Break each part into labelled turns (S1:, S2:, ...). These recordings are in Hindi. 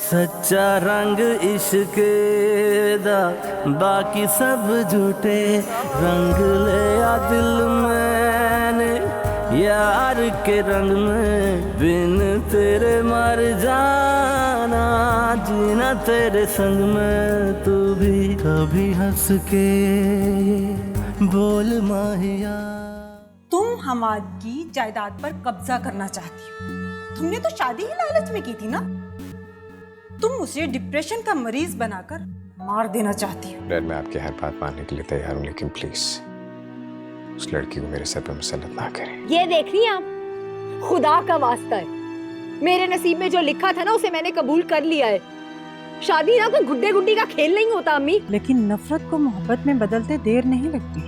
S1: सच्चा रंग इश्क दा बाकी सब झूठे रंग ले आ दिल मैंने यार के रंग में बिन तेरे मर जाना जीना तेरे संग में तू भी कभी हंस के बोल माहिया।
S2: तुम हमाद की जायदाद पर कब्जा करना चाहती हो। तुमने तो शादी ही लालच में की थी ना। तुम उसे डिप्रेशन का मरीज बनाकर मार देना चाहती हो।
S3: डैड, मैं आपकी हर बात मानने के लिए तैयार हूँ, लेकिन प्लीज उस लड़की को मेरे सर पे मुसल्लत ना करें।
S4: ये देख रही हैं आप, खुदा का वास्ता है, मेरे नसीब में जो लिखा था ना उसे मैंने कबूल कर लिया है। शादी ना कोई गुड्डे गुड्डी का खेल नहीं होता अम्मी।
S2: लेकिन नफरत को मोहब्बत में बदलते देर नहीं लगती।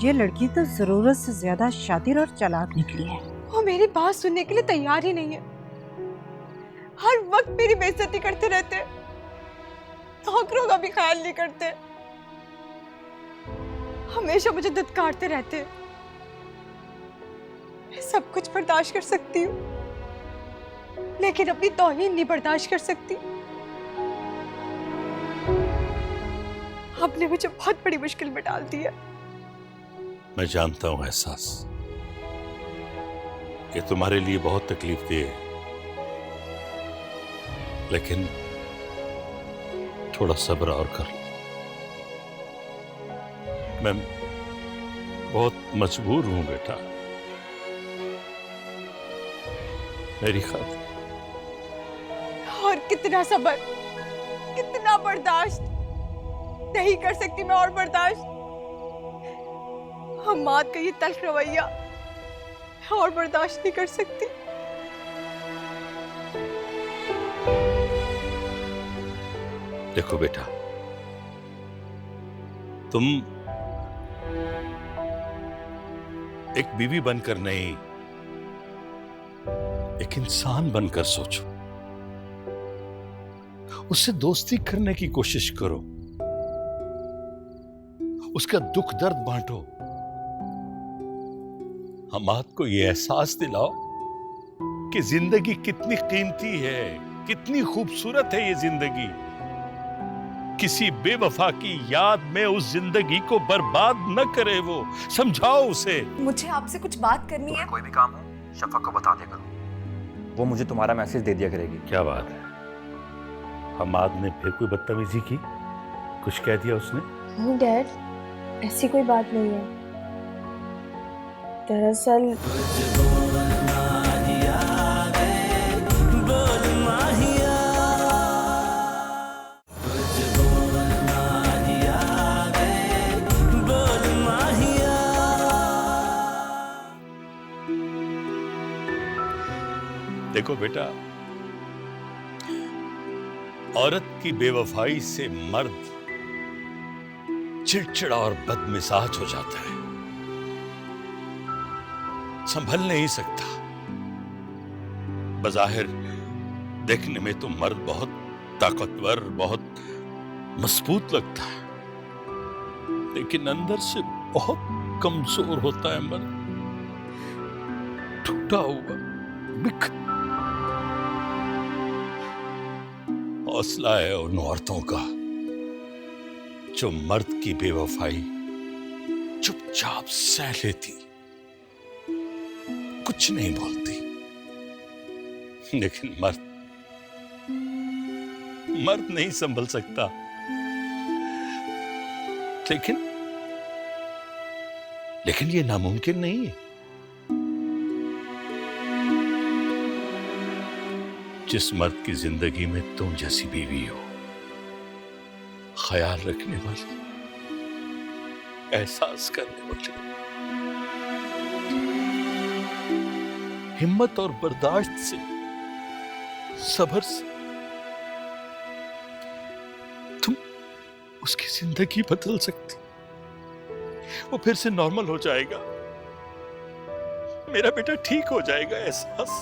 S2: ये लड़की तो जरूरत से ज्यादा शातिर और चालाक निकली है।
S5: वो मेरी बात सुनने के लिए तैयार ही नहीं है। हर वक्त मेरी बेइज्जती करते रहते, नौकरों का भी ख्याल नहीं करते, हमेशा मुझे धुतकारते रहते। मैं सब कुछ बर्दाश्त कर सकती हूँ, लेकिन अपनी तौहीन नहीं बर्दाश्त कर सकती। आपने मुझे बहुत बड़ी मुश्किल में डाल दिया।
S6: मैं जानता हूं एहसास, ये तुम्हारे लिए बहुत तकलीफ दे, लेकिन थोड़ा सब्र और कर लो। मैं बहुत मजबूर हूं बेटा, मेरी खातिर।
S5: और कितना सब्र, कितना बर्दाश्त नहीं कर सकती मैं और बर्दाश्त। हमाद का ये तल्ख रवैया मैं और बर्दाश्त नहीं कर सकती।
S6: देखो बेटा, तुम एक बीवी बनकर नहीं, एक इंसान बनकर सोचो। उससे दोस्ती करने की कोशिश करो, उसका दुख दर्द बांटो। हमाद को यह एहसास दिलाओ कि जिंदगी कितनी कीमती है, कितनी खूबसूरत है ये जिंदगी। किसी बेवफा की याद में उस जिंदगी को बर्बाद न करे वो। समझाओ उसे।
S5: मुझे आपसे कुछ बात करनी है।
S7: कोई भी काम हो शफक को बता दिया करो, वो मुझे तुम्हारा मैसेज दे दिया करेगी।
S6: क्या बात है, हमाद ने फिर कोई बदतमीजी की? कुछ कह दिया उसने?
S8: नहीं डैड, ऐसी कोई बात नहीं है। दरअसल
S6: देखो बेटा, औरत की बेवफाई से मर्द चिड़चिड़ा और बदमिजाज हो जाता है, संभल नहीं सकता। बज़ाहिर देखने में तो मर्द बहुत ताकतवर, बहुत मजबूत लगता है, लेकिन अंदर से बहुत कमजोर होता है मर्द, टूटा हुआ, बिखरा। हौसला है उन औरतों का जो मर्द की बेवफाई चुपचाप सह लेती, कुछ नहीं बोलती। लेकिन मर्द नहीं संभल सकता। लेकिन ये नामुमकिन नहीं है। जिस मर्द की जिंदगी में तुम जैसी बीवी हो, ख्याल रखने वाली, एहसास करने वाली, हिम्मत और बर्दाश्त से, सब्र से तुम उसकी जिंदगी बदल सकती। वो फिर से नॉर्मल हो जाएगा, मेरा बेटा ठीक हो जाएगा। एहसास,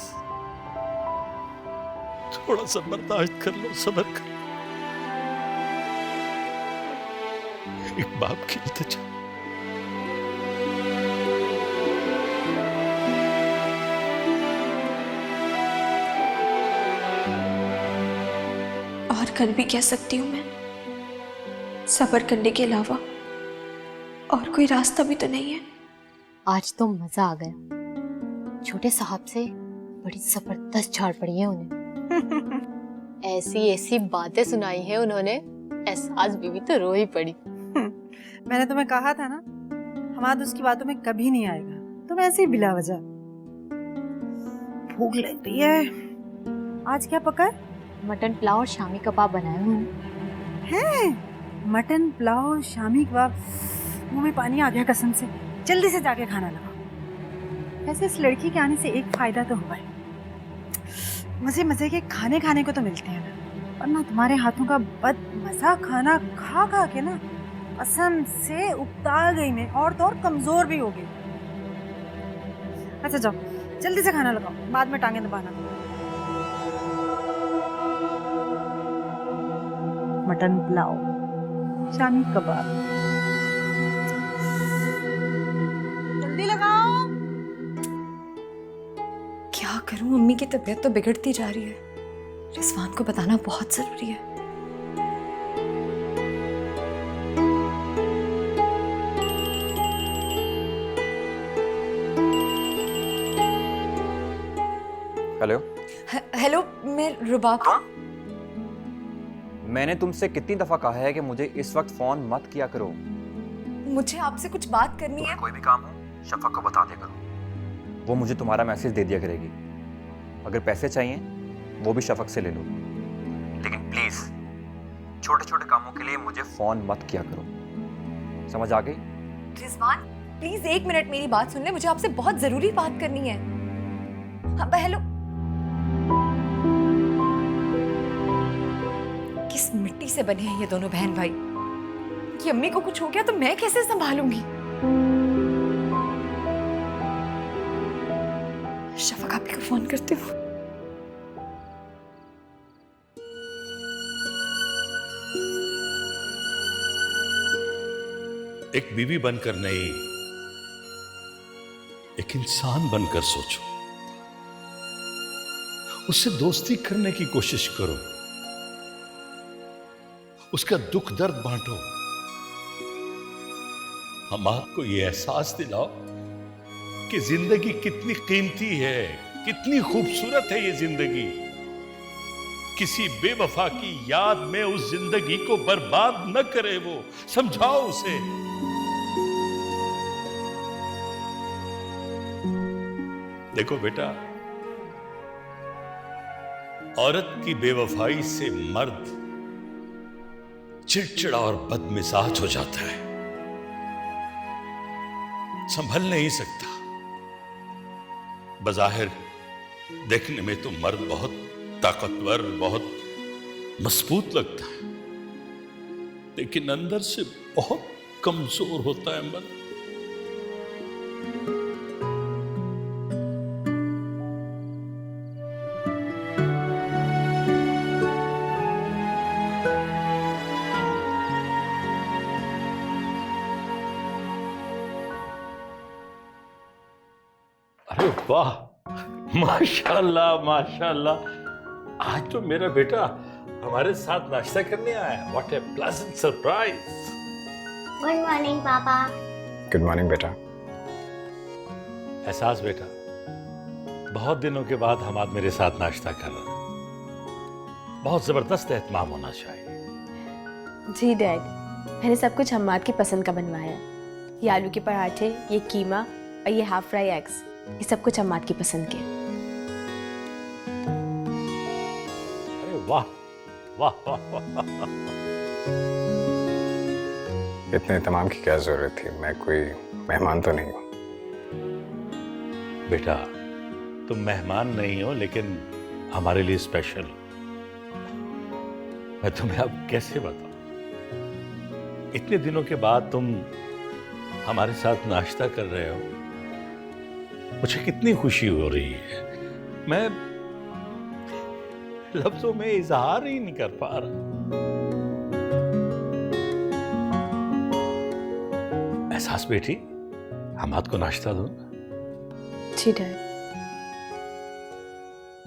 S6: थोड़ा सा बर्दाश्त कर लो, सब्र कर लो। एक बाप की इल्तिजा।
S8: और कर भी क्या सकती हूँ मैं? सब्र करने के अलावा और कोई रास्ता भी तो नहीं है।
S4: आज तो मजा आ गया। छोटे साहब से बड़ी जबरदस्त झाड़ पड़ी है उन्हें। ऐसी ऐसी बातें सुनाई है उन्होंने, एहसास बीवी तो रो ही पड़ी।
S2: मैंने तुम्हें कहा था ना, हमाद उसकी बातों में कभी नहीं आएगा। तुम ऐसे ही बिला वजह। भूख लग रही है। आज क्या पका है?
S4: मटन पुलाव और शामी कबाब बनाए हुए
S2: हैं? मटन पुलाव शामी कबाब, मुंह में पानी आ गया कसम से। जल्दी से जाके खाना लगाओ। वैसे इस लड़की के आने से एक फायदा तो हुआ है, मजे मजे के खाने खाने को तो मिलते हैं ना। वरना तुम्हारे हाथों का बद मजा खाना खा खा के ना कसम से उबता गई मैं, और तो और कमजोर भी हो गई। अच्छा जाओ जल्दी से खाना लगाओ, बाद में टांगे दबाना। मटन पुलाव, शामी कबाब, जल्दी लगाओ।
S8: क्या करूं, अम्मी की तबीयत तो बिगड़ती जा रही है। रिजवान को बताना बहुत जरूरी है।
S7: हेलो।
S8: हेलो, मैं रुबाब।
S7: मैंने तुमसे कितनी दफा कहा है कि मुझे इस वक्त फोन मत किया करो।
S8: मुझे आपसे कुछ बात करनी है।
S7: कोई भी काम हो शफक को बता दिया करो, वो मुझे तुम्हारा मैसेज दे दिया करेगी। अगर पैसे चाहिए वो भी शफक से ले लो, लेकिन प्लीज छोटे छोटे कामों के लिए मुझे फोन मत किया करो। समझ आ गई?
S8: रिजवान प्लीज 1 मिनट मेरी बात सुन ले, मुझे आपसे बहुत जरूरी बात करनी है। हाँ, हेलो। किस मिट्टी से बने हैं ये दोनों बहन भाई? कि अम्मी को कुछ हो गया तो मैं कैसे संभालूंगी? शफक आपी को फोन करती हूँ।
S6: एक बीवी बनकर नहीं, एक इंसान बनकर सोचो। उससे दोस्ती करने की कोशिश करो, उसका दुख दर्द बांटो। हम आपको यह एहसास दिलाओ कि जिंदगी कितनी कीमती है, कितनी खूबसूरत है ये जिंदगी। किसी बेवफा की याद में उस जिंदगी को बर्बाद न करे। वो समझाओ उसे। देखो बेटा, औरत की बेवफाई से मर्द चिड़चिड़ा और बदमिजाज हो जाता है, संभल नहीं सकता। बज़ाहिर देखने में तो मर्द बहुत ताकतवर, बहुत मजबूत लगता है, लेकिन अंदर से बहुत कमजोर होता है मर्द। अरे वाह, माशाल्लाह माशाल्लाह, आज तो मेरा बेटा हमारे साथ नाश्ता करने आया। What A pleasant surprise.
S9: Good morning पापा।
S3: गुड मॉर्निंग बेटा।
S6: एहसास बेटा, बहुत दिनों के बाद हमाद मेरे साथ नाश्ता कर रहा है। बहुत जबरदस्त एहतमाम होना चाहिए।
S8: जी डैड, मैंने सब कुछ हम्माद की पसंद का बनवाया है। ये आलू के पराठे, ये कीमा और ये हाफ फ्राई एग्स, ये सब कुछ हम्माद की पसंद के।
S6: अरे वाह वाह वाह वाह।
S3: इतने तमाम की क्या जरूरत थी? मैं कोई मेहमान तो नहीं हूँ।
S6: बेटा, तुम मेहमान नहीं हो, लेकिन हमारे लिए स्पेशल हो। मैं तुम्हें अब कैसे बताऊं? इतने दिनों के बाद तुम हमारे साथ नाश्ता कर रहे हो, मुझे कितनी खुशी हो रही है। मैं लफ्जों में इजहार ही नहीं कर पा रहा। एहसास बेटी, हमाद को नाश्ता दो।
S8: जी डैड।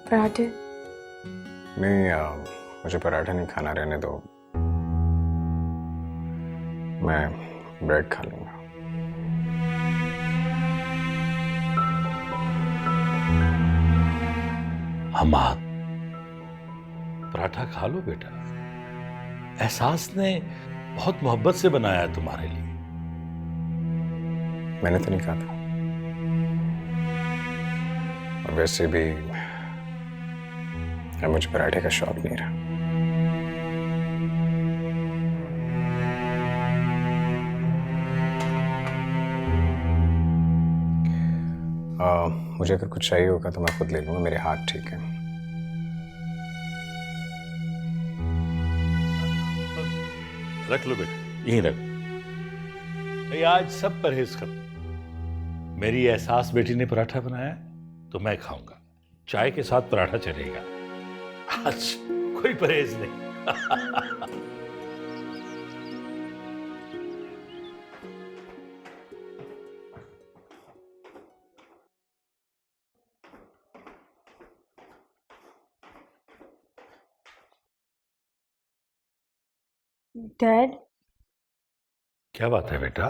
S8: पराठे?
S3: नहीं, मुझे पराठा नहीं खाना, रहने दो, मैं ब्रेड खा लूंगा।
S6: हमाद, पराठा खा लो बेटा। एहसास ने बहुत मोहब्बत से बनाया है तुम्हारे लिए।
S3: मैंने तो नहीं कहा था, और वैसे भी मुझे पराठे का शौक नहीं रहा। मुझे अगर कुछ चाहिए होगा तो मैं खुद ले लूंगा, मेरे हाथ ठीक है।
S6: रख लो बेटा, यहीं रख। भाई आज सब परहेज कर। मेरी एहसास बेटी ने पराठा बनाया तो मैं खाऊंगा, चाय के साथ पराठा चलेगा। आज कोई परहेज नहीं।
S8: डैड,
S6: क्या बात है बेटा?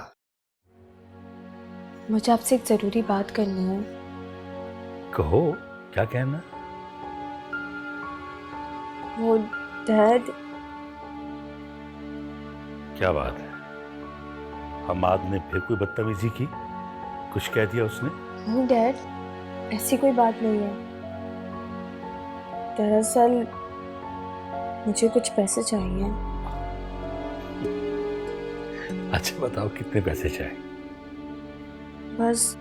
S8: मुझे आपसे एक जरूरी बात करनी है।
S6: कहो, क्या कहना?
S8: वो डैड,
S6: क्या बात है? हमाद ने फिर कोई बदतमीजी की? कुछ कह दिया उसने?
S8: नहीं डैड, ऐसी कोई बात नहीं है। दरअसल मुझे कुछ पैसे चाहिए।
S6: अच्छा बताओ, कितने पैसे चाहिए?
S8: बस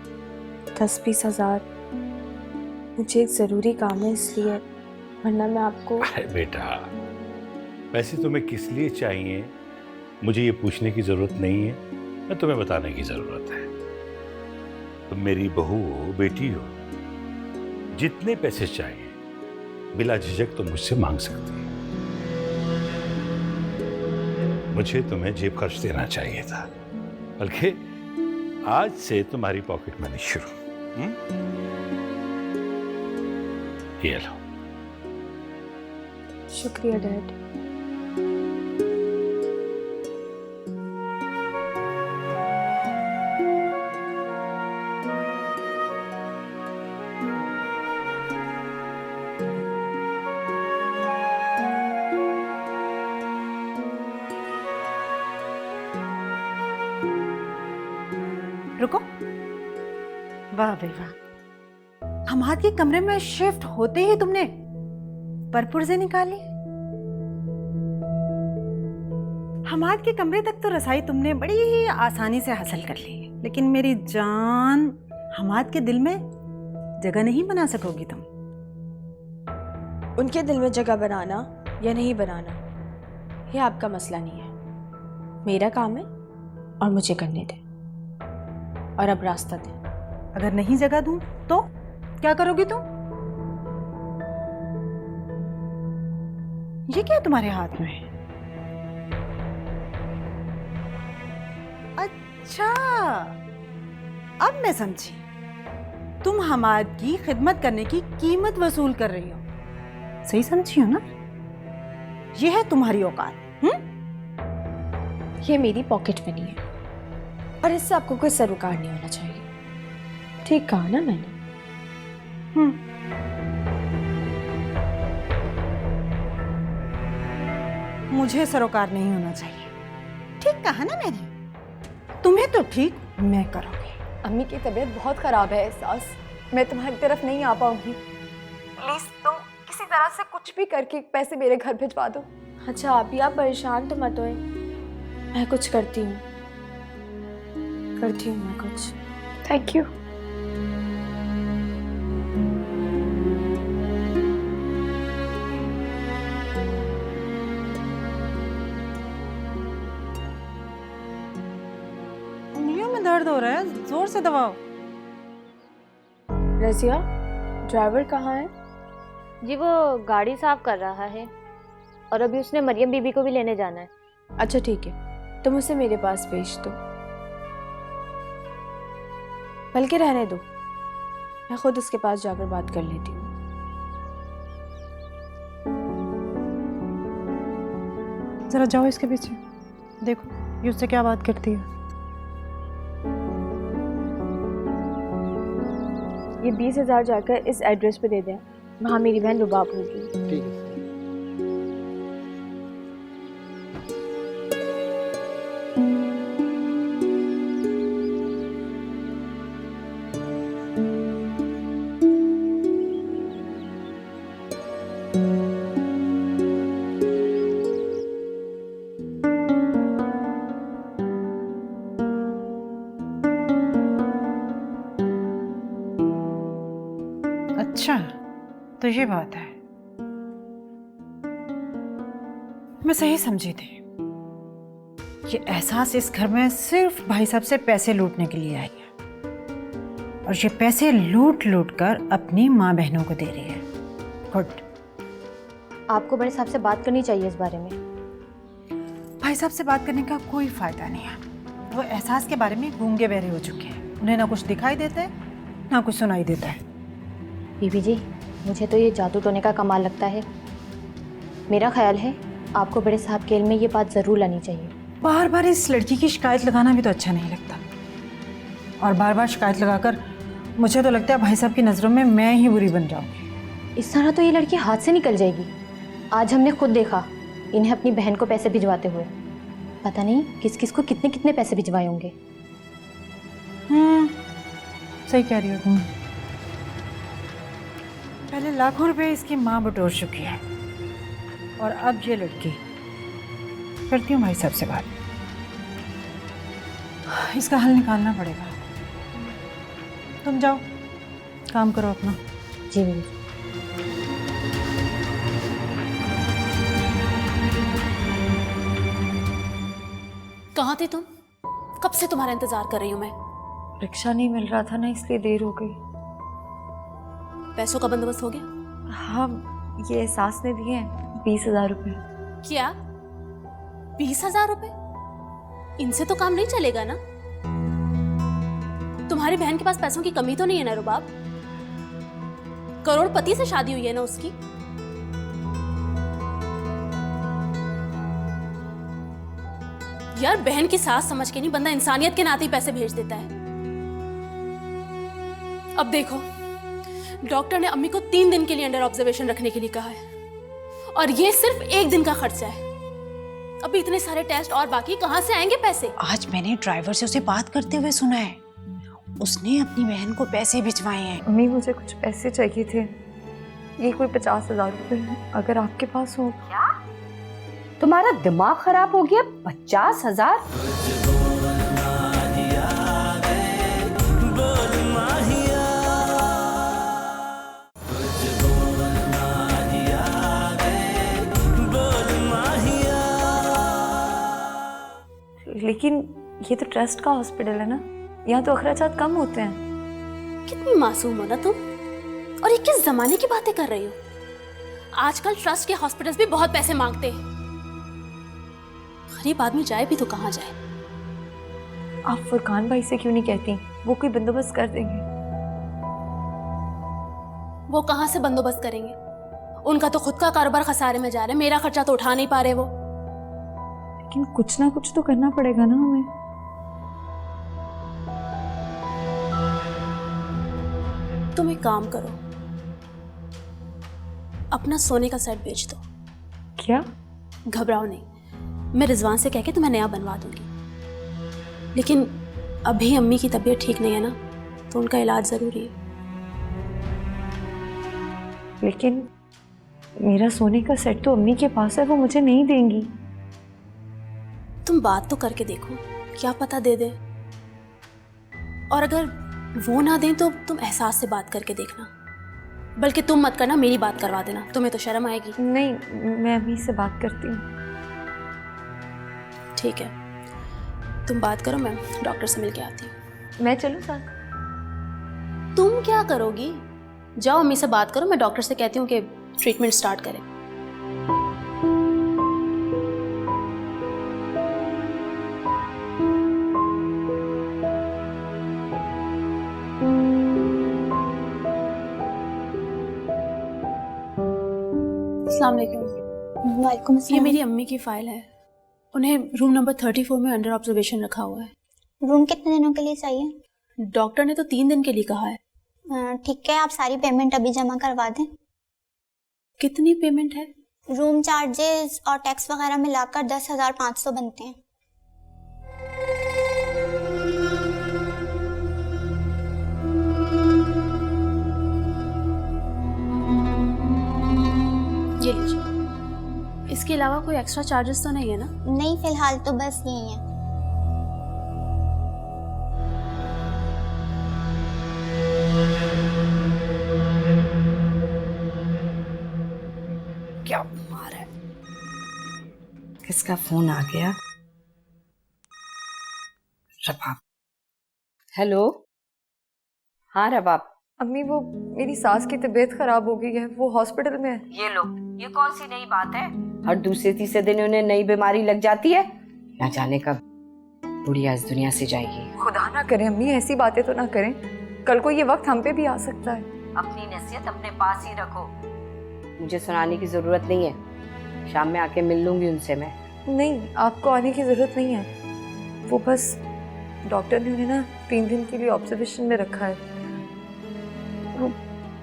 S8: 10-20 हज़ार। मुझे एक ज़रूरी काम है इसलिए, वरना मैं आपको।
S6: अरे बेटा, पैसे तुम्हें किस लिए चाहिए मुझे ये पूछने की जरूरत नहीं है, मैं तुम्हें बताने की जरूरत है। तुम मेरी बहू हो, बेटी हो, जितने पैसे चाहिए बिला झिझक तुम मुझसे मांग सकती हो। मुझे तुम्हें जेब खर्च देना चाहिए था, बल्कि आज से तुम्हारी पॉकेट मनी शुरू। ये लो।
S8: शुक्रिया डैड।
S2: रुको, वाह भाई वाह, हमाद के कमरे में शिफ्ट होते ही तुमने परपुर्जे निकाली। हमाद के कमरे तक तो रसाई तुमने बड़ी ही आसानी से हासिल कर ली, लेकिन मेरी जान, हमाद के दिल में जगह नहीं बना सकोगी तुम।
S8: उनके दिल में जगह बनाना या नहीं बनाना ये आपका मसला नहीं है, मेरा काम है और मुझे करने दें। और अब रास्ता दें।
S2: अगर नहीं जगह दूं तो क्या करोगी तुम? ये क्या तुम्हारे हाथ में है? अच्छा, अब मैं समझी, तुम हमाद की खिदमत करने की कीमत वसूल कर रही हो। सही समझी हो ना? ये है तुम्हारी औकात।
S8: ये मेरी पॉकेट मनी है और इससे आपको कोई सरोकार नहीं होना चाहिए। ठीक कहा ना मैंने?
S2: मुझे सरोकार नहीं होना चाहिए। ठीक कहा ना मैंने? तुम्हें तो ठीक, मैं करूंगी।
S4: अम्मी की तबीयत बहुत खराब है एहसास, मैं तुम्हारी तरफ नहीं आ पाऊंगी। प्लीज तुम किसी तरह से कुछ भी करके पैसे मेरे घर भिजवा दो।
S8: अच्छा आप परेशान तो मत होए, मैं कुछ करती हूँ मैं कुछ।
S4: Thank you.
S2: उंगलियों में दर्द हो रहा है, जोर से दबाओ।
S8: रजिया, ड्राइवर कहाँ है?
S10: जी वो गाड़ी साफ कर रहा है और अभी उसने मरियम बीबी को भी लेने जाना है।
S8: अच्छा ठीक है, तुम उसे मेरे पास भेज दो, बल्कि रहने दो, मैं खुद उसके पास जाकर बात कर लेती हूँ।
S2: जरा जाओ इसके पीछे, देखो ये उससे क्या बात करती है।
S8: ये 20,000 जाकर इस एड्रेस पे दे दें, वहाँ मेरी बहन रुबाब होगी।
S1: ठीक है।
S2: अच्छा तो ये बात है, मैं सही समझी थी। ये एहसास इस घर में सिर्फ भाई साहब से पैसे लूटने के लिए आई है, और ये पैसे लूट लूट कर अपनी माँ बहनों को दे रही है। गुड।
S10: आपको बड़े साहब से बात करनी चाहिए इस बारे में।
S2: भाई साहब से बात करने का कोई फायदा नहीं है, वो एहसास के बारे में गूंगे बहरे हो चुके हैं। उन्हें ना कुछ दिखाई देता है ना कुछ सुनाई देता है।
S10: बीबी जी, मुझे तो ये जादू टोने का कमाल लगता है। मेरा ख्याल है आपको बड़े साहब के इल्म में ये बात ज़रूर लानी चाहिए।
S2: बार बार इस लड़की की शिकायत लगाना भी तो अच्छा नहीं लगता, और बार बार शिकायत लगाकर मुझे तो लगता है भाई साहब की नज़रों में मैं ही बुरी बन जाऊंगी।
S10: इस तरह तो ये लड़की हाथ से निकल जाएगी। आज हमने खुद देखा इन्हें अपनी बहन को पैसे भिजवाते हुए। पता नहीं किस किस को कितने कितने पैसे भिजवाए होंगे।
S2: सही कह रही हो तुम। पहले लाखों रुपए इसकी माँ बटोर चुकी है, और अब ये लड़की। करती हूँ भाई साहब से बात, इसका हल निकालना पड़ेगा। तुम जाओ काम करो अपना।
S10: जी बीबी।
S11: कहाँ थे तुम? कब से तुम्हारा इंतजार कर रही हूँ मैं।
S8: रिक्शा नहीं मिल रहा था ना, इसलिए देर हो गई।
S11: पैसों का बंदोबस्त हो गया?
S8: हाँ, ये एहसास ने दिए हैं 20,000 रुपये।
S11: क्या 20,000 रुपए? इनसे तो काम नहीं चलेगा ना। तुम्हारी बहन के पास पैसों की कमी तो नहीं है ना रुबाब? करोड़पति से शादी हुई है ना उसकी। यार बहन की सास समझ के नहीं, बंदा इंसानियत के नाते ही पैसे भेज देता है। अब देखो, डॉक्टर ने अम्मी को 3 दिन के लिए अंडर ऑब्जर्वेशन रखने के लिए कहा है, और ये सिर्फ 1 दिन का खर्चा है। अभी इतने सारे टेस्ट और बाकी, कहाँ से आएंगे पैसे?
S2: आज मैंने ड्राइवर से उसे बात करते हुए सुना है, उसने अपनी बहन को पैसे भिजवाए हैं।
S8: अम्मी, मुझे कुछ पैसे चाहिए थे। ये कोई 50,000 रुपये हैं, अगर आपके पास हो।
S12: क्या तुम्हारा दिमाग खराब हो गया? 50,000?
S8: लेकिन ये तो ट्रस्ट का हॉस्पिटल है ना, यहाँ तो अखराजात कम होते हैं।
S11: कितनी मासूम हो ना तुम, और ये किस जमाने की बातें कर रही हो? आजकल ट्रस्ट के हॉस्पिटल्स भी बहुत पैसे मांगते हैं। गरीब आदमी जाए भी तो कहाँ जाए?
S8: आप फुरकान भाई से क्यों नहीं कहती? वो कोई बंदोबस्त कर देंगे।
S11: वो कहाँ से बंदोबस्त करेंगे? उनका तो खुद का कारोबार खसारे में जा रहा है, मेरा खर्चा तो उठा नहीं पा रहे वो।
S8: लेकिन कुछ ना कुछ तो करना पड़ेगा ना हमें।
S11: तुम एक काम करो, अपना सोने का सेट बेच दो।
S8: क्या?
S11: घबराओ नहीं, मैं रिजवान से कह के तुम्हें नया बनवा दूंगी। लेकिन अभी अम्मी की तबीयत ठीक नहीं है ना, तो उनका इलाज जरूरी है।
S8: लेकिन मेरा सोने का सेट तो अम्मी के पास है, वो मुझे नहीं देंगी।
S11: तुम बात तो करके देखो, क्या पता दे दे। और अगर वो ना दें तो तुम एहसास से बात करके देखना। बल्कि तुम मत करना, मेरी बात करवा देना, तुम्हें तो शर्म आएगी।
S8: नहीं, मैं अम्मी से बात करती हूँ।
S11: ठीक है, तुम बात करो, मैं डॉक्टर से मिल के आती हूँ।
S8: मैं चलूँ साथ?
S11: तुम क्या करोगी? जाओ अम्मी से बात करो, मैं डॉक्टर से कहती हूँ कि ट्रीटमेंट स्टार्ट करें। अस्सलाम वालेकुम।
S10: वालेकुम
S11: ये मेरी अम्मी की फाइल है, उन्हें रूम नंबर 34 में अंडर ऑब्जर्वेशन रखा हुआ है।
S9: रूम कितने दिनों के लिए चाहिए?
S11: डॉक्टर ने तो 3 दिन के लिए कहा है।
S9: ठीक है, आप सारी पेमेंट अभी जमा करवा दें।
S11: कितनी पेमेंट है?
S9: रूम चार्जेस और टैक्स वगैरह मिलाकर 10,500 बनते हैं।
S11: ये लीजिए। इसके अलावा कोई एक्स्ट्रा चार्जेस तो नहीं है ना?
S9: नहीं, फिलहाल तो बस यही है।
S12: क्या मार है? किसका फोन आ गया? रबाब। हेलो। हाँ रबाब।
S5: अम्मी, वो मेरी सास की तबीयत खराब हो गई है, वो हॉस्पिटल में है।
S12: ये लो, ये कौन सी नई बात है? हर दूसरे तीसरे दिन उन्हें नई बीमारी लग जाती है। ना जाने कब बुढ़िया इस दुनिया से जाएगी।
S5: खुदा ना करे अम्मी, ऐसी बातें तो ना करें। कल को ये वक्त हम पे भी आ सकता है।
S12: अपनी नसीहत अपने पास ही रखो। मुझे सुनाने की जरूरत नहीं है। शाम में आके मिल लूंगी उनसे मैं।
S5: नहीं, आपको आने की जरूरत नहीं है। वो बस डॉक्टर ने उन्हें ना 3 दिन के लिए ऑब्जर्वेशन में रखा है।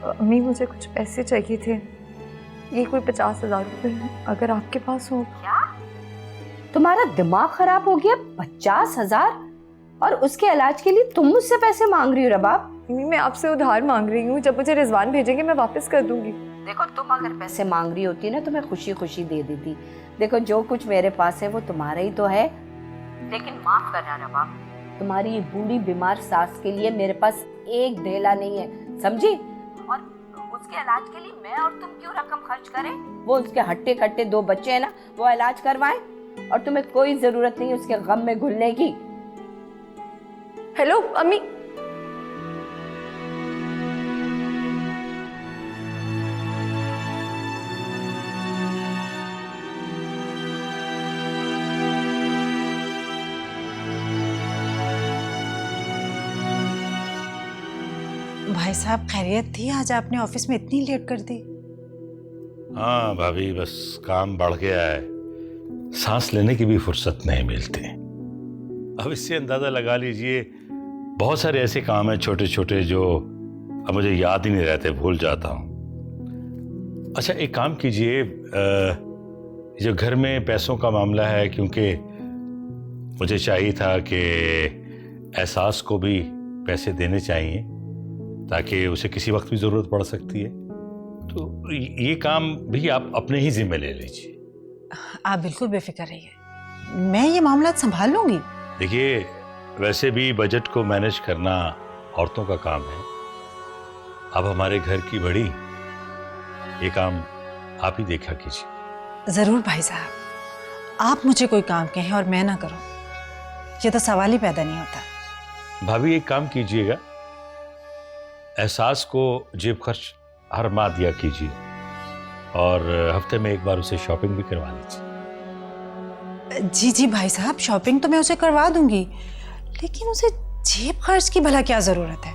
S5: अम्मी, मुझे कुछ पैसे चाहिए थे। ये कोई 50,000 रुपए हैं, अगर आपके पास हो।
S12: क्या? तुम्हारा दिमाग खराब हो गया? 50,000? और उसके इलाज के लिए तुम मुझसे पैसे मांग रही हो रबाब?
S5: अम्मी, मैं आपसे उधार मांग रही हूँ। जब मुझे रिजवान भेजेंगे मैं वापस कर दूंगी।
S12: देखो, तुम अगर पैसे मांग रही होती ना तो मैं खुशी खुशी दे देती। देखो, जो कुछ मेरे पास है वो तुम्हारा ही तो है। लेकिन माफ करना रबाब, तुम्हारी ये बूढ़ी बीमार सास के लिए मेरे पास एक ढेला नहीं है, समझी? और उसके इलाज के लिए मैं और तुम क्यों रकम खर्च करें? वो उसके हट्टे कट्टे 2 बच्चे हैं ना, वो इलाज करवाएं और तुम्हें कोई जरूरत नहीं उसके गम में घुलने की।
S5: हेलो अम्मी।
S2: भाई साहब, खैरियत थी? आज आपने ऑफिस में इतनी लेट कर दी।
S6: हाँ भाभी, बस काम बढ़ गया है, सांस लेने की भी फुर्सत नहीं मिलती। अब इससे अंदाजा लगा लीजिए, बहुत सारे ऐसे काम हैं छोटे छोटे जो अब मुझे याद ही नहीं रहते, भूल जाता हूँ। अच्छा, एक काम कीजिए, जो घर में पैसों का मामला है, क्योंकि मुझे चाहिए था कि एहसास को भी पैसे देने चाहिए ताकि उसे किसी वक्त भी ज़रूरत पड़ सकती है, तो ये काम भी आप अपने ही जिम्मे ले लीजिए।
S2: आप बिल्कुल बेफिक्र रहिए, मैं ये मामला संभाल लूंगी।
S6: देखिए, वैसे भी बजट को मैनेज करना औरतों का काम है। अब हमारे घर की बड़ी, ये काम आप ही देखा कीजिए।
S2: जरूर भाई साहब, आप मुझे कोई काम कहें और मैं ना करूं, ये तो सवाल ही पैदा नहीं होता।
S6: भाभी, एक काम कीजिएगा, एहसास को जेब खर्च हर माह दिया कीजिए और हफ्ते में एक बार उसे शॉपिंग भी करवा लीजिए।
S2: जी जी भाई साहब, शॉपिंग तो मैं उसे करवा दूंगी, लेकिन उसे जेब खर्च की भला क्या जरूरत है?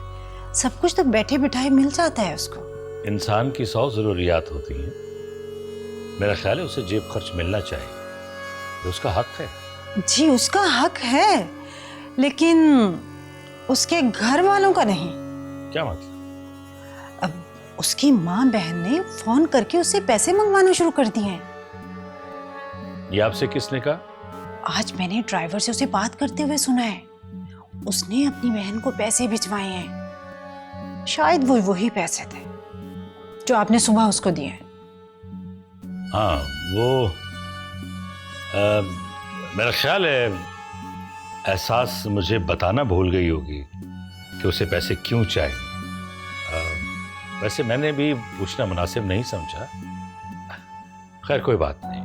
S2: सब कुछ तो बैठे बिठाए मिल जाता है उसको।
S6: इंसान की 100 जरूरियात होती हैं, मेरा ख्याल है उसे जेब खर्च मिलना चाहिए, ये उसका हक है।
S2: जी, उसका हक है, लेकिन उसके घर वालों का नहीं।
S6: क्या मतलब?
S2: अब उसकी माँ बहन ने फोन करके उससे पैसे मंगवाना शुरू कर दिए हैं।
S6: ये आपसे किसने कहा?
S2: आज मैंने ड्राइवर से उसे बात करते हुए सुना है। उसने अपनी बहन को पैसे भिजवाए हैं, शायद वो वही पैसे थे जो आपने सुबह उसको दिए हैं।
S6: हाँ, वो मेरा ख्याल है एहसास मुझे बताना भूल गई होगी कि उसे पैसे क्यों चाहिए। वैसे मैंने भी पूछना मुनासिब नहीं समझा। खैर, कोई बात नहीं,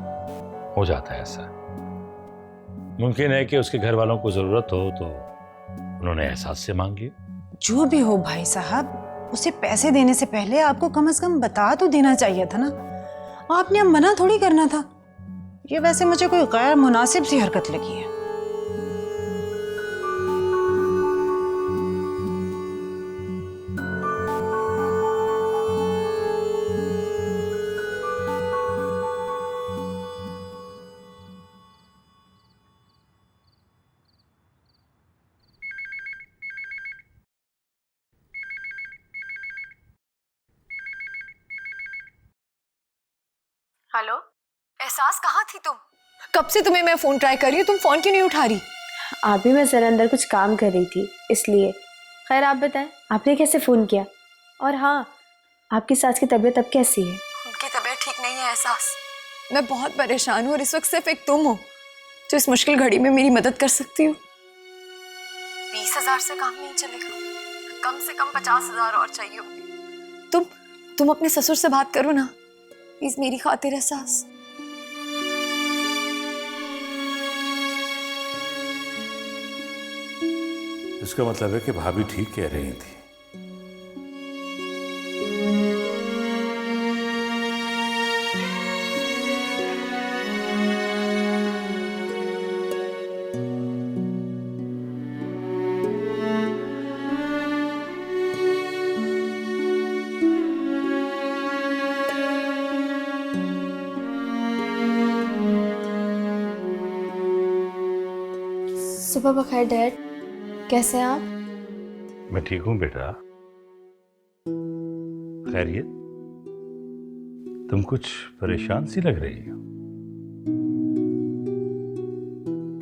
S6: हो जाता है ऐसा। मुमकिन है कि उसके घर वालों को जरूरत हो तो उन्होंने एहसास से मांग लिया।
S2: जो भी हो भाई साहब, उसे पैसे देने से पहले आपको कम से कम बता तो देना चाहिए था ना। आपने अब मना थोड़ी करना था। ये वैसे मुझे कोई गैर मुनासिब सी हरकत लगी है।
S5: हेलो, एहसास कहाँ थी तुम? कब से तुम्हें मैं फोन ट्राई कर रही हूँ, तुम फोन क्यों नहीं उठा रही?
S8: आप भी, मैं जरा अंदर कुछ काम कर रही थी इसलिए। खैर आप बताएं, आपने कैसे फ़ोन किया? और हाँ, आपकी सास की तबीयत अब कैसी है?
S5: उनकी तबीयत ठीक नहीं है एहसास। मैं बहुत परेशान हूँ और इस वक्त सिर्फ एक तुम हो जो इस मुश्किल घड़ी में मेरी मदद कर सकती हो। 20,000 से काम नहीं चलेगा, कम से कम 50,000 और चाहिए होंगे। तुम अपने ससुर से बात करो ना प्लीज, मेरी खातिर एहसास।
S6: इसका मतलब है कि भाभी ठीक कह रही थी।
S8: सुबह बखैर डैड, कैसे हैं आप?
S6: मैं ठीक हूं बेटा। खैरियत? तुम कुछ परेशान सी लग रही हो।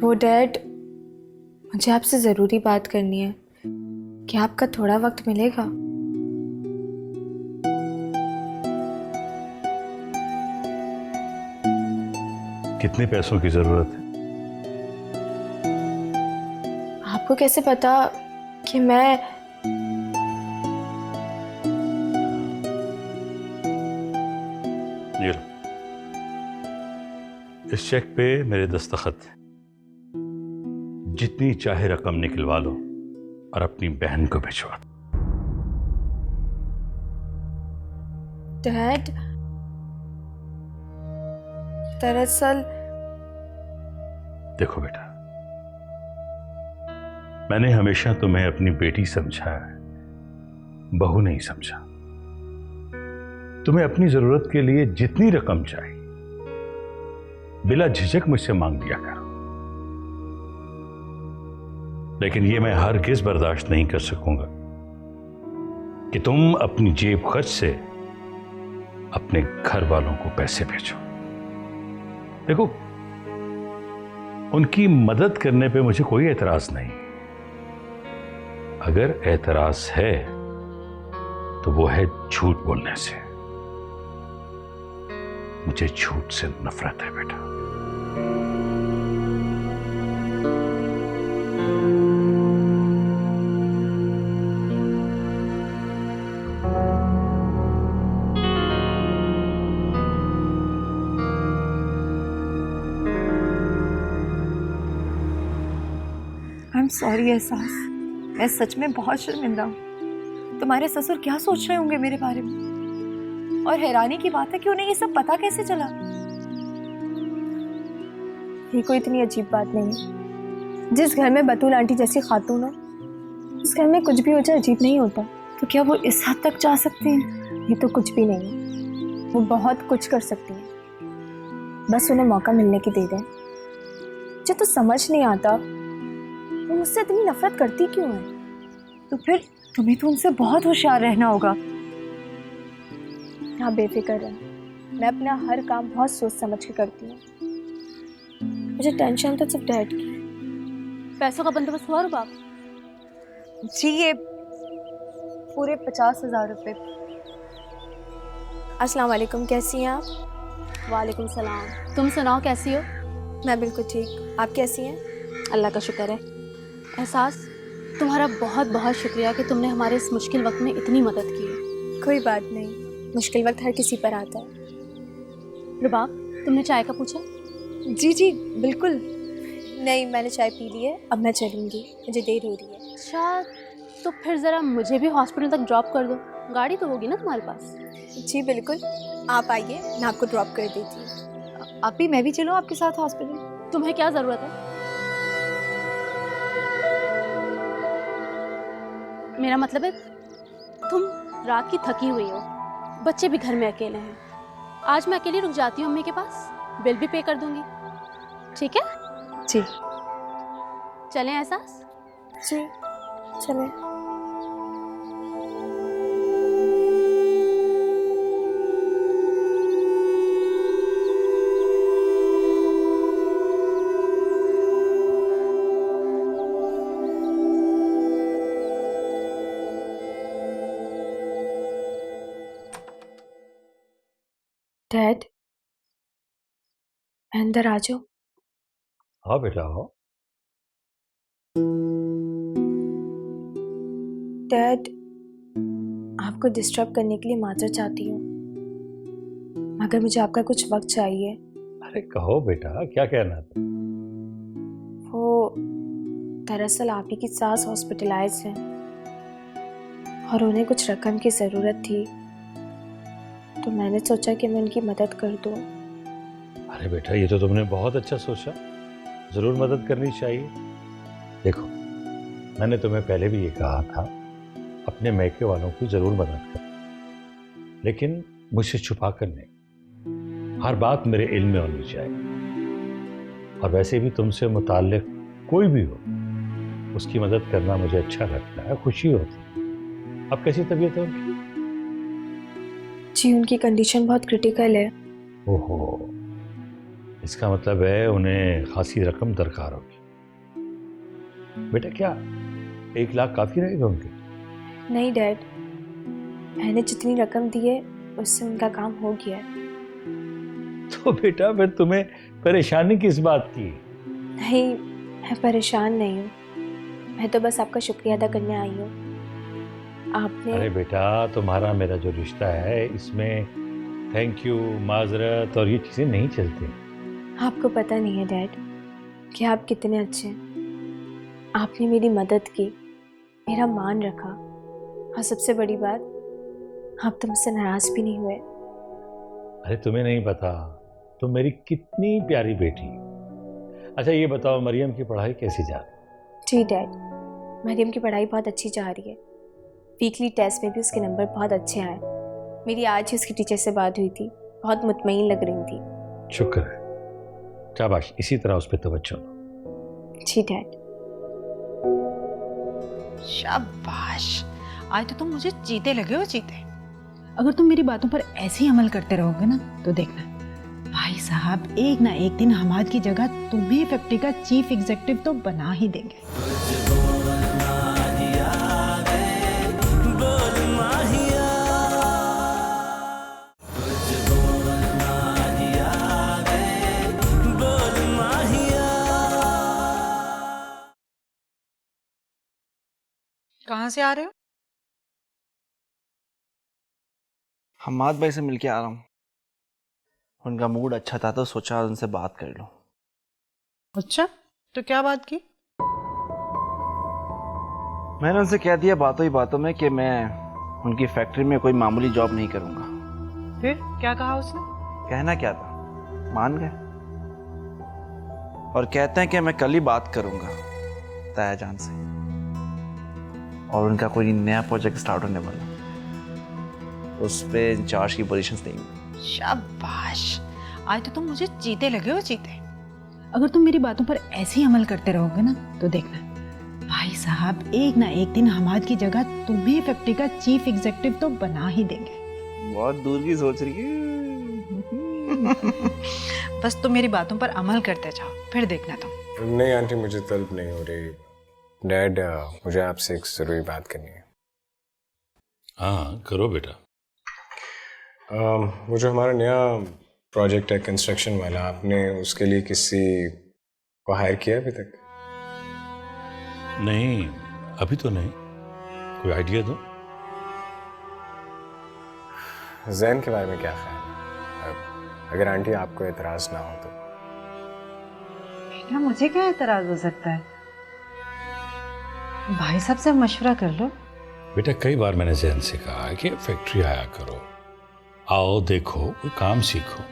S8: वो डैड, मुझे आपसे ज़रूरी बात करनी है। क्या आपका थोड़ा वक्त मिलेगा?
S6: कितने पैसों की जरूरत है?
S8: आपको कैसे पता कि मैं...
S6: ये लो, इस चेक पे मेरे दस्तखत हैं। जितनी चाहे रकम निकलवा लो और अपनी बहन को भिजवा दो।
S8: डैड, दरअसल
S6: देखो बेटा, मैंने हमेशा तुम्हें अपनी बेटी समझा है, बहू नहीं समझा। तुम्हें अपनी जरूरत के लिए जितनी रकम चाहिए बिला झिझक मुझसे मांग लिया करो, लेकिन ये मैं हरगिज़ बर्दाश्त नहीं कर सकूंगा कि तुम अपनी जेब खर्च से अपने घर वालों को पैसे भेजो। देखो, उनकी मदद करने पे मुझे कोई एतराज नहीं, अगर एतराज है तो वो है झूठ बोलने से। मुझे झूठ से नफरत है बेटा।
S5: आई एम सॉरी एहसास, मैं सच में बहुत शर्मिंदा हूँ। तुम्हारे ससुर क्या सोच रहे होंगे मेरे बारे में? और हैरानी की बात है कि उन्हें ये सब पता कैसे चला?
S8: ये कोई इतनी अजीब बात नहीं है। जिस घर में बतूल आंटी जैसी खातून हो, उस घर में कुछ भी हो जाए अजीब नहीं होता। तो क्या वो इस हद तक जा सकती हैं? ये तो कुछ भी नहीं है। वो बहुत कुछ कर सकती हैं, बस उन्हें मौका मिलने की देर है। मुझे तो समझ नहीं आता वो मुझसे इतनी नफरत करती क्यों है।
S5: तो फिर तुम्हें तो उनसे बहुत होशियार रहना होगा।
S8: हाँ, बेफिक्र है, मैं अपना हर काम बहुत सोच समझ के करती हूँ। मुझे टेंशन तो सिर्फ डैड की।
S11: पैसों का बंदोबस्त हुआ रुबाब?
S5: जी, ये पूरे 50,000 रुपये।
S8: अस्सलाम वालेकुम, कैसी हैं आप?
S11: वालेकुम सलाम। तुम सुनाओ, कैसी हो?
S8: मैं बिल्कुल ठीक, आप कैसी हैं?
S11: अल्लाह का शुक्र है। एहसास, तुम्हारा बहुत बहुत शुक्रिया कि तुमने हमारे इस मुश्किल वक्त में इतनी मदद की है।
S8: कोई बात नहीं, मुश्किल वक्त हर किसी पर आता है।
S11: रुबाब, तुमने चाय का पूछा?
S8: जी जी बिल्कुल। नहीं, मैंने चाय पी ली है, अब मैं चलूँगी, मुझे देर हो रही है।
S11: अच्छा, तो फिर ज़रा मुझे भी हॉस्पिटल तक ड्रॉप कर दो। गाड़ी तो होगी ना तुम्हारे पास?
S8: जी बिल्कुल, आप आइए, मैं आपको ड्रॉप कर देती हूँ।
S5: आप भी, मैं भी चलूँ आपके साथ हॉस्पिटल?
S11: तुम्हें क्या ज़रूरत है? मेरा मतलब है, तुम रात की थकी हुई हो, बच्चे भी घर में अकेले हैं। आज मैं अकेली रुक जाती हूँ अम्मी के पास, बिल भी पे कर दूंगी, ठीक है?
S8: जी।
S11: चलें एहसास?
S8: जी चलें। मैं अंदर आ जाऊं?
S6: हाँ बेटा हाँ।
S8: डैड, आपको डिस्टर्ब करने के लिए माजरत चाहती हूँ, मगर मुझे आपका कुछ वक्त चाहिए।
S6: अरे कहो बेटा, क्या कहना था?
S8: वो दरअसल आप ही की सास हॉस्पिटलाइज हैं और उन्हें कुछ रकम की ज़रूरत थी, तो मैंने सोचा कि मैं उनकी मदद कर दूं।
S6: अरे बेटा, ये तो तुमने बहुत अच्छा सोचा, जरूर मदद करनी चाहिए। देखो, मैंने तुम्हें पहले भी ये कहा था, अपने मैके वालों की जरूर मदद कर, लेकिन मुझसे छुपा कर नहीं, हर बात मेरे इल्म में होनी चाहिए। और वैसे भी तुमसे मुताल्लिक कोई भी हो, उसकी मदद करना मुझे अच्छा लगता है, खुशी होती है। अब कैसी तबीयत है उनकी?
S8: जी, उनकी कंडीशन बहुत क्रिटिकल है।
S6: ओहो, इसका मतलब है उन्हें खासी रकम दरकार होगी। बेटा क्या 1 लाख काफी रहेगा उनके?
S8: नहीं डैड, मैंने जितनी रकम दी है उससे उनका काम हो गया है।
S6: तो बेटा फिर तुम्हें परेशानी किस बात की?
S8: नहीं, मैं परेशान नहीं हूँ, मैं तो बस आपका शुक्रिया अदा करने आई हूँ। आपने
S6: अरे बेटा, तुम्हारा मेरा जो रिश्ता है इसमें थैंक यू, माजरत और ये चीजें नहीं चलती।
S8: आपको पता नहीं है डैड कि आप कितने अच्छे हैं। आपने मेरी मदद की, मेरा मान रखा, और सबसे बड़ी बात, आप तो मुझसे नाराज भी नहीं हुए।
S6: अरे तुम्हें नहीं पता तुम मेरी कितनी प्यारी बेटी। अच्छा ये बताओ, मरियम की पढ़ाई कैसी जा रही?
S8: जी डैड, मरियम की पढ़ाई बहुत अच्छी जा रही है। वीकली टेस्ट में भी उसके नंबर बहुत अच्छे आए। मेरी आज ही उसकी टीचर से बात हुई थी, बहुत मुतमईन लग रही थी।
S6: शुक्र है, शाबाश, इसी तरह उस पर तवज्जो दो।
S8: जी डैड।
S2: शाबाश, आज तो तुम मुझे चीते लगे हो, चीते। अगर तुम मेरी बातों पर ऐसे ही अमल करते रहोगे ना, तो देखना भाई साहब एक ना एक दिन हमाद की जगह तुम्हें फैक्ट्री का चीफ एग्जीक्यूटिव तो बना ही देंगे। कहाँ से आ रहे हो?
S1: हमाद भाई से मिलके आ रहा हूँ। उनका मूड अच्छा था तो सोचा उनसे बात कर लूं।
S2: अच्छा, तो क्या बात की?
S1: मैंने उनसे कह दिया बातों ही बातों में कि मैं उनकी फैक्ट्री में कोई मामूली जॉब नहीं करूंगा।
S2: फिर क्या कहा उसने?
S1: कहना क्या था, मान गए और कहते हैं कि मैं कल ही बात करूंगा ताया जान से, और उनका कोई नया प्रोजेक्ट स्टार्ट होने वाला, उस पे इंचार्ज की पोजीशंस नहीं।
S2: शाबाश, आज तो तुम मुझे चीते लगे हो, चीते। अगर तुम मेरी बातों पर ऐसे ही अमल करते रहोगे ना, तो देखना भाई साहब एक ना एक दिन हमाद की जगह तुम्हें फैक्ट्री का चीफ एग्जीक्यूटिव तो बना ही देंगे।
S1: बहुत दूर की सोच रही है।
S2: बस तुम मेरी बातों पर अमल करते जाओ, फिर देखना तुम।
S3: नहीं आंटी, मुझे तलब नहीं हो रही। डैड, मुझे आपसे एक ज़रूरी बात करनी है।
S6: हाँ करो बेटा।
S3: वो जो हमारा नया प्रोजेक्ट है कंस्ट्रक्शन वाला, आपने उसके लिए किसी को हायर किया अभी तक?
S6: नहीं, अभी तो नहीं। कोई आइडिया दो।
S3: जैन के बारे में क्या ख्याल है, अगर आंटी आपको एतराज ना हो तो?
S2: बेटा मुझे क्या एतराज हो सकता है, भाई साहब से मशवरा कर लो।
S6: बेटा कई बार मैंने जैन से कहा कि फैक्ट्री आया करो, आओ देखो, कोई काम सीखो।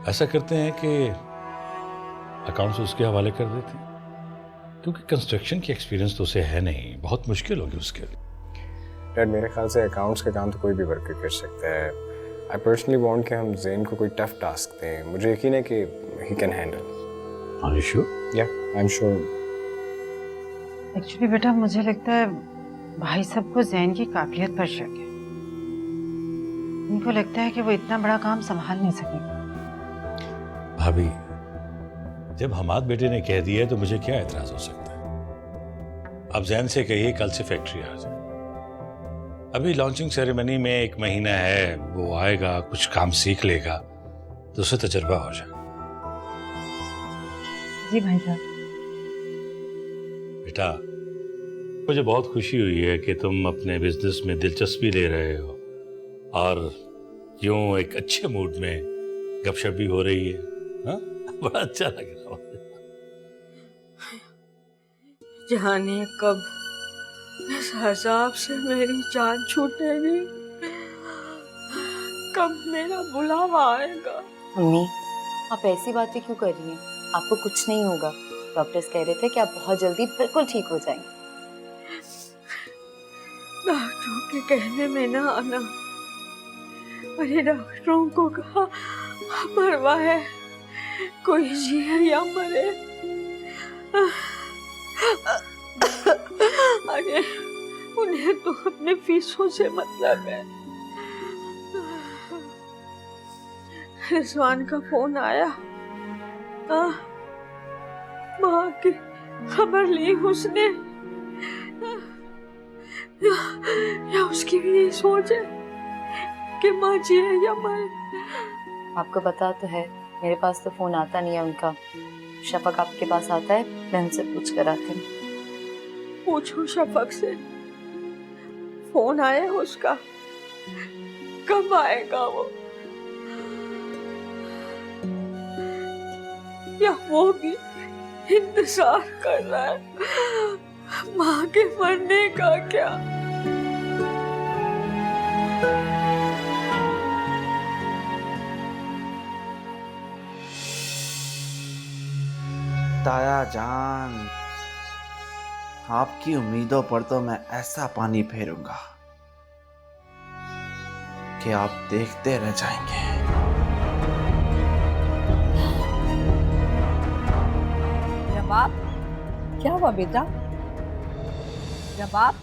S6: ऐसा करते हैं कि अकाउंट्स उसके हवाले कर देते हैं, क्योंकि कंस्ट्रक्शन की एक्सपीरियंस तो उसे है नहीं, बहुत मुश्किल होगी उसके लिए।
S3: डैड मेरे ख्याल से अकाउंट्स का काम तो कोई भी वर्कर कर सकता है। आई पर्सनली वांट कि हम जैन को कोई टफ टास्क दें। मुझे यकीन है कि he can handle.
S6: Are you sure?
S3: या आई एम श्योर।
S2: एक्चुअली बेटा मुझे लगता है भाई साहब को जैन की काबिलियत पर शक है। उनको लगता है कि वो इतना बड़ा काम संभाल नहीं सकेगा।
S6: भाभी, जब हमाद बेटे ने कह दिया है तो मुझे क्या एतराज हो सकता है। अब जैन से कहिए कल से फैक्ट्री आ जाए। अभी लॉन्चिंग सेरेमनी में 1 महीना है, वो आएगा, कुछ काम सीख लेगा, तो उसे तजुर्बा हो जाए।
S10: जी भाई साहब।
S6: बेटा, मुझे बहुत खुशी हुई है कि तुम अपने बिजनेस में दिलचस्पी ले रहे हो और यूं एक अच्छे मूड में गपशप भी हो रही है। हाँ? बड़ा अच्छा लग रहा है।
S13: जाने कब इस हिसाब से मेरी जान छूटेगी, कब मेरा बुलावा आएगा।
S5: मम्मी, आप ऐसी बातें क्यों कर रही हैं? आपको कुछ नहीं होगा। डॉक्टर्स कह रहे थे कि आप बहुत जल्दी बिल्कुल ठीक हो जाएंगे।
S13: डॉक्टरों के कहने में ना आना। अरे डॉक्टरों को कहा परवाह है कोई जिए या मरे। अरे उन्हें तो अपने फीसों से मतलब है। रिजवान का फोन आया, माँ की खबर ली उसने, या उसकी भी यही सोच है कि माँ जिए या मरे।
S5: आपको पता तो है मेरे पास तो फोन आता नहीं है उनका। शफक आपके पास आता है, मैं उनसे पूछ कर आती हूँ।
S13: पूछो शफक से, फोन आया उसका, कब आएगा वो, या वो भी इंतजार कर रहा है माँ के मरने का क्या।
S1: ताया जान, आपकी उम्मीदों पर तो मैं ऐसा पानी फेरूंगा कि आप देखते रह जाएंगे।
S12: जवाब क्या हुआ बेटा? जवाब